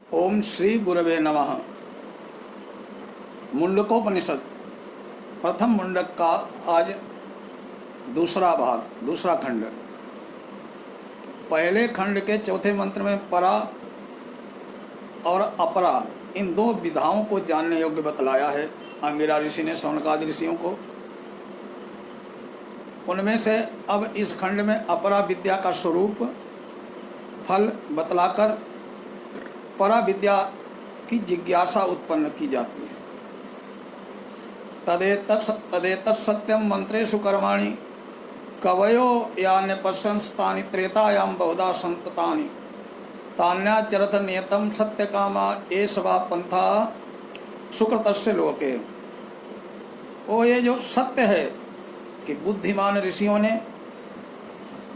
ओम श्री गुरवे नमः। मुंडकोपनिषद प्रथम मुंडक का आज दूसरा भाग, दूसरा खंड। पहले खंड के चौथे मंत्र में परा और अपरा इन दो विधाओं को जानने योग्य बतलाया है अंगिरा ऋषि ने शौनकादि ऋषियों को। उनमें से अब इस खंड में अपरा विद्या का स्वरूप फल बतलाकर परा विद्या की जिज्ञासा उत्पन्न की जाती है। तदेतत् सत्यम मंत्रेषु कर्माणि कवयो यान्य पश्यंस्तानि त्रेतायां बहुधा संततानि तान्याचरत नियतम सत्य कामा एष वा पंथा सुकृतस्य लोके। वो ये जो सत्य है कि बुद्धिमान ऋषियों ने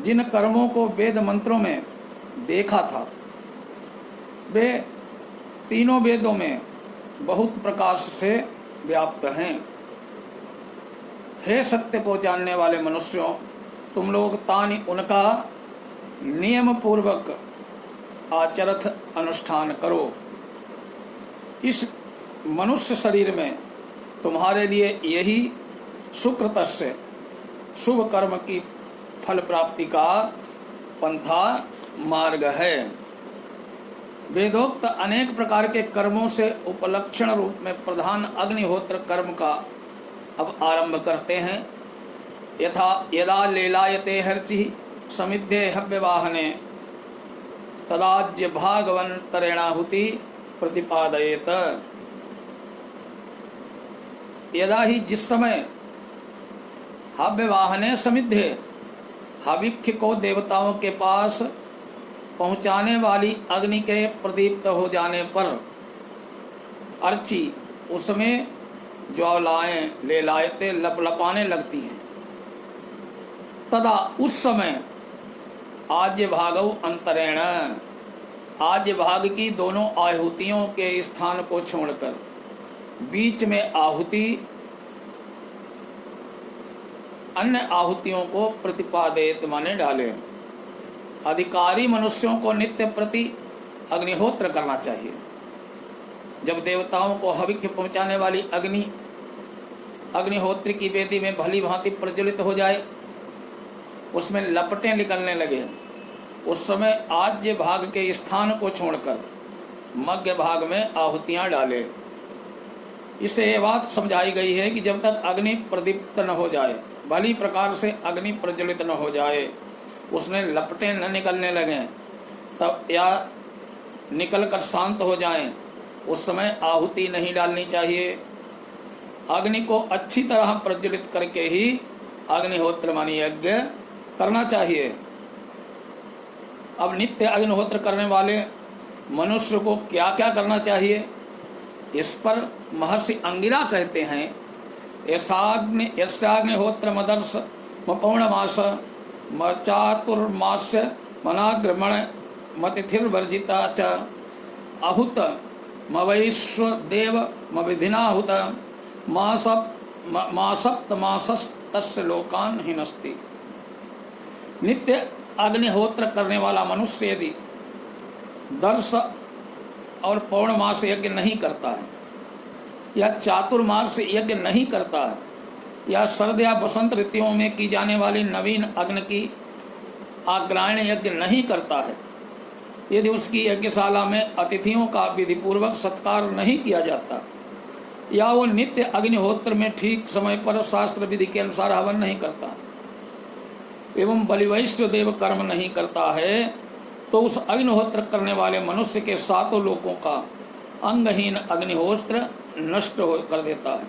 जिन कर्मों को वेद मंत्रों में देखा था वे तीनों वेदों में बहुत प्रकाश से व्याप्त हैं। हे सत्य को जानने वाले मनुष्यों, तुम लोग तानि उनका नियम पूर्वक आचरथ अनुष्ठान करो। इस मनुष्य शरीर में तुम्हारे लिए यही सुकृतस्य शुभ कर्म की फल प्राप्ति का पंथा मार्ग है। वेदोक्त अनेक प्रकार के कर्मों से उपलक्षण रूप में प्रधान अग्निहोत्र कर्म का अब आरंभ करते हैं। यथा यदा लेलायते हर्चि समिद्धे हव्यवाहने तदाज्य भागवंतरेणाहुति प्रतिपादयेत। यदा ही जिस समय हव्यवाहने समिद्धे हविख्य को देवताओं के पास पहुंचाने वाली अग्नि के प्रदीप्त हो जाने पर अर्ची उसमें ज्वालाएं लेलायते लपलपाने लगती हैं। तदा उस समय आज्य भागव अंतरेण आज्य भाग की दोनों आहुतियों के स्थान को छोड़कर बीच में आहुति अन्य आहुतियों को प्रतिपादित माने डाले। अधिकारी मनुष्यों को नित्य प्रति अग्निहोत्र करना चाहिए। जब देवताओं को हविष्य पहुंचाने वाली अग्नि अग्निहोत्र की वेदी में भली भांति प्रज्वलित हो जाए, उसमें लपटें निकलने लगे, उस समय आज्य भाग के स्थान को छोड़कर मध्य भाग में आहुतियां डाले। इससे यह बात समझाई गई है कि जब तक अग्नि प्रदीप्त न हो जाए, भली प्रकार से अग्नि प्रज्वलित न हो जाए, उसमें लपटें न निकलने लगें, तब या निकलकर शांत हो जाएं, उस समय आहुति नहीं डालनी चाहिए। अग्नि को अच्छी तरह प्रज्वलित करके ही अग्निहोत्र मानी यज्ञ करना चाहिए। अब नित्य अग्निहोत्र करने वाले मनुष्य को क्या क्या करना चाहिए, इस पर महर्षि अंगिरा कहते हैं, यस्याग्निहोत्र मदर्श पौर्णमास चातुर्मास्य मनाग्रमण मतिथिर्वर्जिता च अहुत मवैश्व देव मविधिनाहुत मासप्तमासस्तस्य लोकान हिनस्ति। नित्य अग्निहोत्र करने वाला मनुष्य यदि दर्श और पौर्णमास यज्ञ नहीं करता है, या चातुर्मास यज्ञ नहीं करता है, या शरद या बसंत ऋतुओं में की जाने वाली नवीन अग्नि की आग्रायण यज्ञ नहीं करता है, यदि उसकी यज्ञशाला में अतिथियों का विधि पूर्वक सत्कार नहीं किया जाता, या वो नित्य अग्निहोत्र में ठीक समय पर शास्त्र विधि के अनुसार हवन नहीं करता एवं बलिवैश्य देव कर्म नहीं करता है, तो उस अग्निहोत्र करने वाले मनुष्य के सातों लोकों का अंगहीन अग्निहोत्र नष्ट कर देता है।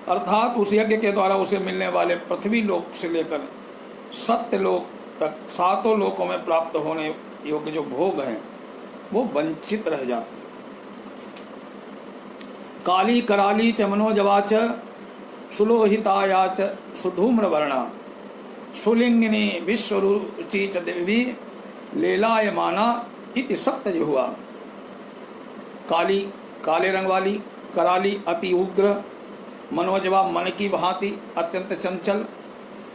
अर्थात उस यज्ञ के द्वारा उसे मिलने वाले पृथ्वी लोक से लेकर सत्य लोक तक सातों लोकों में प्राप्त होने योग्य जो भोग हैं वो वंचित रह जाते हैं। काली कराली च मनोजवाच सुलोहितायाच सुधूम्रवर्णा सुलिंगिनी विश्वरुचि च देवी लेलायमाना इति सप्त हुआ। काली काले रंग वाली, कराली अति उग्र, मनोजवा मन की भांति अत्यंत चंचल,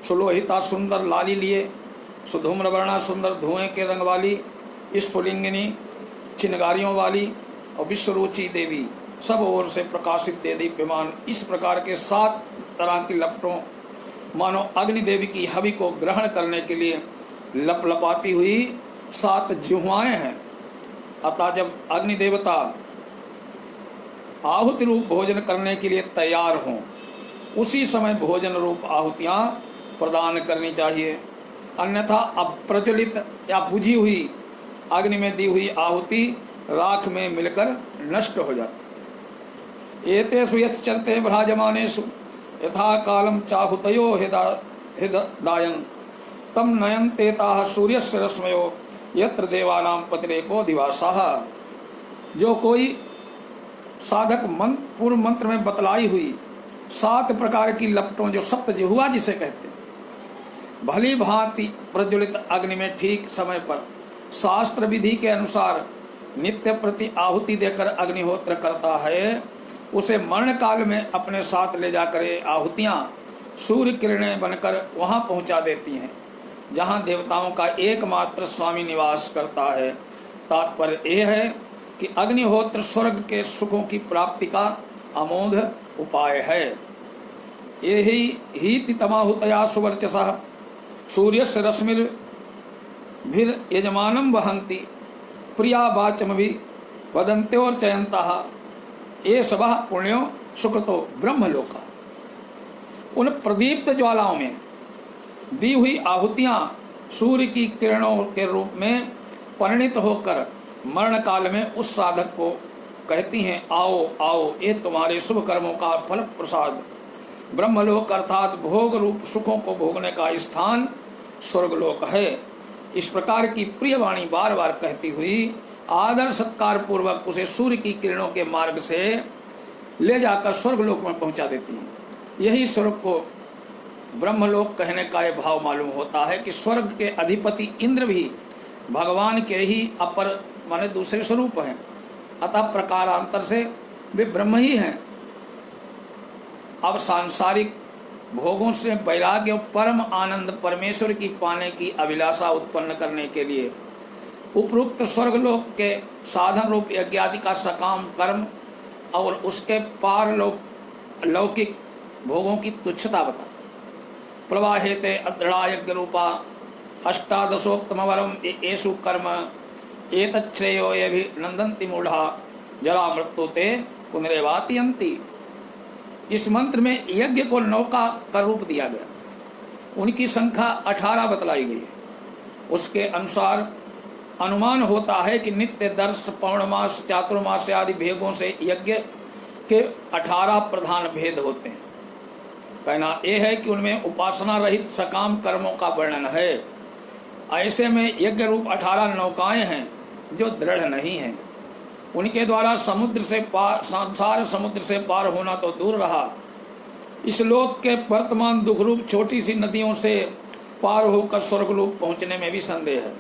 सुलोहिता सुंदर लाली लिए, सुधूम्रवर्णा सुंदर धुएं के रंग वाली, स्फुलिंगिनी चिनगारियों वाली और विश्वरुचि देवी सब ओर से प्रकाशित दे दीप्यमान इस प्रकार के 7 तरह की लपटों मानो अग्नि देवी की हवि को ग्रहण करने के लिए लपलपाती हुई 7 जिह्वाएं हैं। अतः जब अग्नि देवता आहुति रूप भोजन करने के लिए तैयार हों उसी समय भोजन रूप आहुतियां प्रदान करनी चाहिए, अन्यथा अप्रज्वलित या बुझी हुई अग्नि में दी हुई आहुति राख में मिलकर नष्ट हो जाती। एतेषु यश्चरते भ्राजमानेषु यथा कालम चाहुतयो हृदायन तम नयन्ते ताः सूर्यस्य रश्मयो यत्र देवानां पतिरेको दिवासाः। जो कोई साधक पूर्व मंत्र में बतलाई हुई 7 प्रकार की लपटों जो सप्त जिह्वा जिसे कहते हैं, भली भांति प्रज्वलित अग्नि में ठीक समय पर शास्त्र विधि के अनुसार नित्य प्रति आहुति देकर अग्निहोत्र करता है, उसे मरण काल में अपने साथ ले जाकर ये आहुतियां सूर्य किरणें बनकर वहां पहुंचा देती हैं जहां देवताओं का एकमात्र स्वामी निवास करता है। तात्पर्य यह है कि अग्निहोत्र स्वर्ग के सुखों की प्राप्ति का अमोघ उपाय है। यही ही तमाहुतया सुवर्चसः सूर्यस्य रश्मिर्भिर यजमानं वहन्ति प्रिया वाचम भी वदन्त्योर्चयन्तः ये सबह पुण्यो सुकृतो ब्रह्मलोका। उन प्रदीप्त ज्वालाओं में दी हुई आहुतियां सूर्य की किरणों के रूप में परिणित होकर मरण काल में उस साधक को कहती हैं, आओ आओ ये तुम्हारे शुभ कर्मों का फल प्रसाद। ब्रह्मलोक अर्थात भोग रूप सुखों को भोगने का स्थान स्वर्गलोक है। इस प्रकार की प्रिय वाणी बार बार कहती हुई आदर सत्कार पूर्वक उसे सूर्य की किरणों के मार्ग से ले जाकर स्वर्गलोक में पहुंचा देती है। यही स्वर्ग को ब्रह्मलोक कहने का यह भाव मालूम होता है कि स्वर्ग के अधिपति इंद्र भी भगवान के ही अपर माने दूसरे स्वरूप हैं, अतः प्रकारांतर से वे ब्रह्म ही हैं। अब सांसारिक भोगों से वैराग्य और परम आनंद परमेश्वर की पाने की अभिलाषा उत्पन्न करने के लिए उपरोक्त स्वर्गलोक के साधन रूप यज्ञ आदि का सकाम कर्म और उसके पार लौकिक भोगों की तुच्छता बता। प्रवाहेते अदृढ़ा यज्ञ रूपा अष्टादशोक्तमवरम येषु कर्म एतच्छ्रेयो ये भी नंदन्ति मूढ़ा जरा मृत्यु ते पुनरेवातियन्ति। इस मंत्र में यज्ञ को नौका का रूप दिया गया। उनकी संख्या 18 बतलाई गई है। उसके अनुसार अनुमान होता है कि नित्य दर्श पौर्णमास चातुर्मास आदि भेदों से यज्ञ के 18 प्रधान भेद होते हैं। कहना यह है कि उनमें उपासना रहित सकाम कर्मों का वर्णन है। ऐसे में यज्ञ रूप 18 नौकाएं हैं जो दृढ़ नहीं हैं। उनके द्वारा समुद्र से पार संसार समुद्र से पार होना तो दूर रहा, इस लोक के वर्तमान दुख रूप छोटी सी नदियों से पार होकर स्वर्गलोक पहुंचने में भी संदेह है,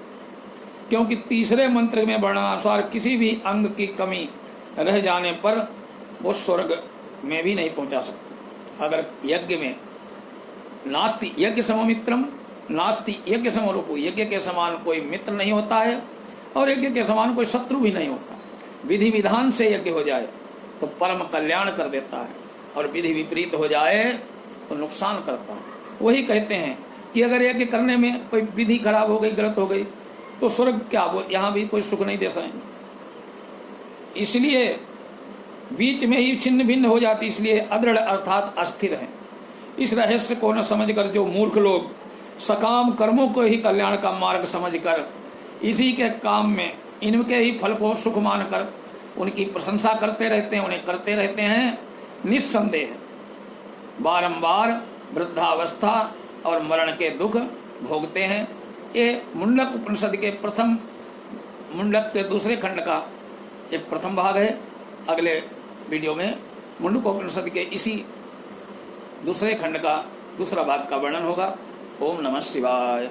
क्योंकि तीसरे मंत्र में वर्णनानुसार किसी भी अंग की कमी रह जाने पर वो स्वर्ग में भी नहीं पहुंचा सकते। अगर यज्ञ में नास्ति यज्ञ सममित्रम नास्ति यज्ञ समरूपो, यज्ञ के समान कोई मित्र नहीं होता है और यज्ञ के समान कोई शत्रु भी नहीं होता। विधि विधान से यज्ञ हो जाए तो परम कल्याण कर देता है और विधि विपरीत हो जाए तो नुकसान करता है। वही कहते हैं कि अगर यज्ञ करने में कोई विधि खराब हो गई, गलत हो गई, तो स्वर्ग क्या वो यहाँ भी कोई सुख नहीं दे सकेंगे। इसलिए बीच में ही छिन्न भिन्न हो जाती, इसलिए अदृढ़ अर्थात अस्थिर है। इस रहस्य को न समझकर जो मूर्ख लोग सकाम कर्मों को ही कल्याण का मार्ग समझकर इसी के काम में इनके ही फल को सुख मानकर उनकी प्रशंसा करते रहते हैं, उन्हें करते रहते हैं, निस्संदेह बारंबार वृद्धावस्था और मरण के दुख भोगते हैं। ये मुंडक उपनिषद के प्रथम मुंडक के दूसरे खंड का ये प्रथम भाग है। अगले वीडियो में मुंडक उपनिषद के इसी दूसरे खंड का दूसरा भाग का वर्णन होगा। ओम नमः शिवाय।